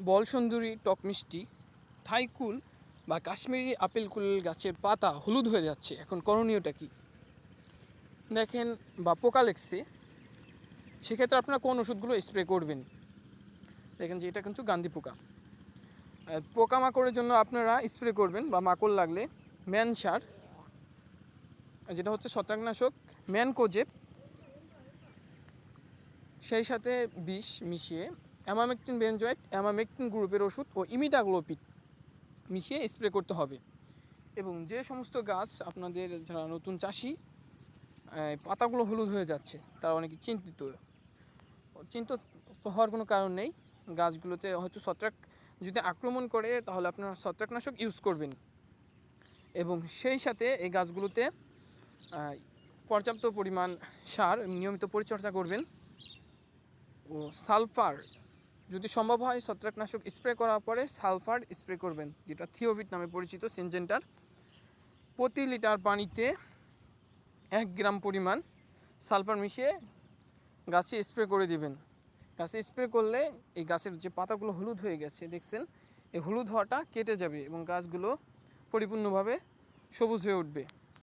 বল সুন্দরী টক মিষ্টি থাইকুল বা কাশ্মীরি আপেল কুল গাছের পাতা হলুদ হয়ে যাচ্ছে, এখন করণীয়টা কি? দেখেন, বা পোকা লেগছে, সেক্ষেত্রে আপনারা কোন ওষুধগুলো স্প্রে করবেন? দেখেন যে এটা কিন্তু গান্ধী পোকা। পোকামাকড়ের জন্য আপনারা স্প্রে করবেন বা মাকড় লাগলে ম্যান সার, যেটা হচ্ছে ছত্রাকনাশক ম্যানকোজেব, সেই সাথে বিষ মিশিয়ে অ্যামামেকটিন বেনজয়েড, অ্যামামেকটিন গ্রুপের ওষুধ ও ইমিডাক্লোপিড মিশিয়ে স্প্রে করতে হবে। এবং যে সমস্ত গাছ আপনাদের যারা নতুন চাষি পাতাগুলো হলুদ হয়ে যাচ্ছে, তারা অনেকে চিন্তিত হওয়ার কোনো কারণ নেই। গাছগুলোতে হয়তো ছত্রাক যদি আক্রমণ করে, তাহলে আপনারা ছত্রাকনাশক ইউজ করবেন এবং সেই সাথে এই গাছগুলোতে পর্যাপ্ত পরিমাণ সার নিয়মিত পরিচর্যা করবেন ও সালফার, যদি সম্ভব হয় ছত্রাকনাশক স্প্রে করার পরে সালফার স্প্রে করবেন, যেটা থিওভিট নামে পরিচিত সিনজেন্টার। প্রতি লিটার পানিতে 1 গ্রাম পরিমাণ সালফার মিশিয়ে গাছে স্প্রে করে দিবেন। গাছে স্প্রে করলে এই গাছের যে পাতাগুলো হলুদ হয়ে গেছে দেখছেন, এই হলুদ হওয়াটা কেটে যাবে এবং গাছগুলো পরিপূর্ণভাবে সবুজ হয়ে উঠবে।